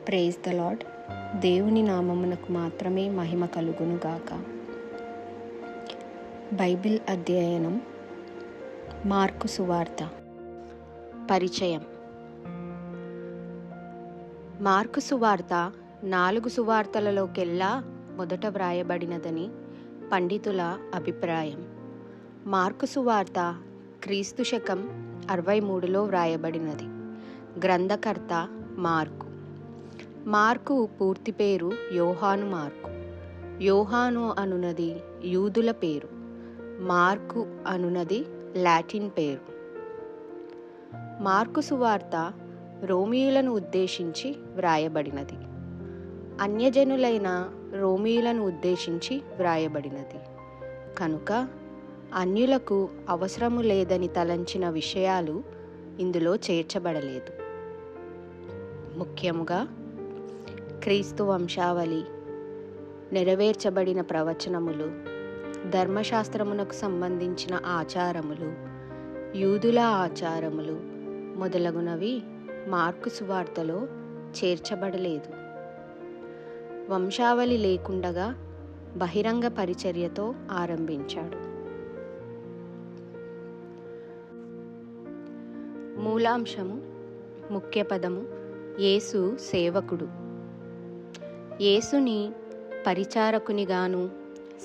Praise the lord. దేవుని నామమునకు మాత్రమే మహిమ కలుగును గాక. బైబిల్ అధ్యయనం. మార్కు సువార్త. పరిచయం. మార్కు సువార్త 4 సువార్తలలోకెల్లా మొదట వ్రాయబడినదని పండితుల అభిప్రాయం. మార్కు సువార్త క్రీస్తు శకం 63లో వ్రాయబడినది. గ్రంథకర్త మార్కు. మార్కు పూర్తి పేరు యోహాను మార్కు. యోహాను అనునది యూదుల పేరు. మార్కు అనునది లాటిన్ పేరు. మార్కు సువార్త రోమీయులను ఉద్దేశించి వ్రాయబడినది. అన్యజనులైన రోమీయులను ఉద్దేశించి వ్రాయబడినది కనుక అన్యులకు అవసరము లేదని తలంచిన విషయాలు ఇందులో చేర్చబడలేదు. ముఖ్యముగా క్రీస్తు వంశావళి, నెరవేర్చబడిన ప్రవచనములు, ధర్మశాస్త్రమునకు సంబంధించిన ఆచారములు, యూదుల ఆచారములు మొదలగునవి మార్కు సువార్తలో చేర్చబడలేదు. వంశావళి లేకుండగా బహిరంగ పరిచర్యతో ఆరంభించాడు. మూలాంశము, ముఖ్య పదము యేసు సేవకుడు. యేసుని పరిచారకునిగాను,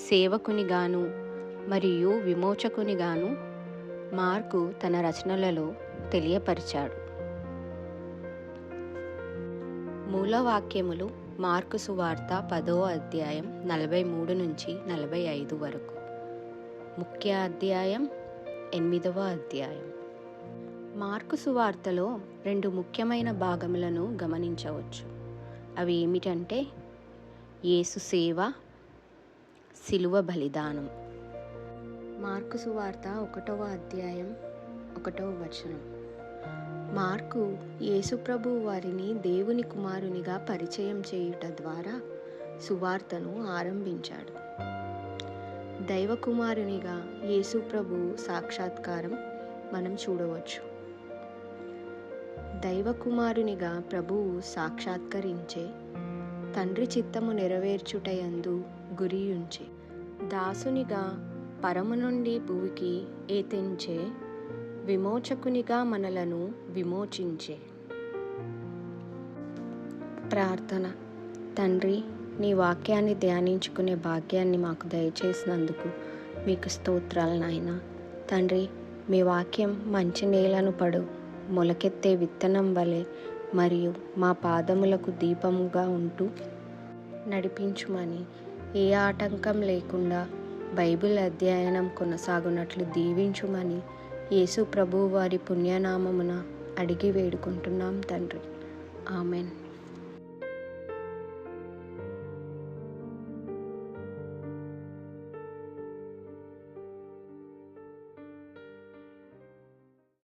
సేవకునిగాను మరియు విమోచకునిగాను మార్కు తన రచనలలో తెలియపరిచాడు. మూలవాక్యములు మార్కు సువార్త 10వ అధ్యాయం 43 నుంచి 45 వరకు. ముఖ్య అధ్యాయం 8వ అధ్యాయం. మార్కు సువార్తలో 2 ముఖ్యమైన భాగములను గమనించవచ్చు. అవి ఏమిటంటే యేసు సేవ, శిలువ బలిదానం. మార్కు సువార్త 1వ అధ్యాయం 1వ వచనం. మార్కు యేసుప్రభు వారిని దేవుని కుమారునిగా పరిచయం చేయుట ద్వారా సువార్తను ఆరంభించాడు. దైవకుమారునిగా యేసుప్రభు సాక్షాత్కారం మనం చూడవచ్చు. దైవకుమారునిగా ప్రభువు సాక్షాత్కరించే తండ్రి చిత్తము నెరవేర్చుటయందు గురియుంచి, దాసునిగా పరము నుండి భూమికి ఏతెంచే విమోచకునిగా మనలను విమోచించే. ప్రార్థన. తండ్రి, నీ వాక్యాన్ని ధ్యానించుకునే భాగ్యాన్ని మాకు దయచేసినందుకు మీకు స్తోత్రాలు నాయనా. తండ్రి, మీ వాక్యం మంచి నేలను పడు మొలకెత్తే విత్తనం వలె మరియు మా పాదములకు దీపముగా ఉంటూ నడిపించుమని, ఏ ఆటంకం లేకుండా బైబిల్ అధ్యయనం కొనసాగునట్లు దీవించుమని యేసు ప్రభువు వారి పుణ్యనామమున అడిగి వేడుకుంటున్నాం తండ్రి. ఆమెన్.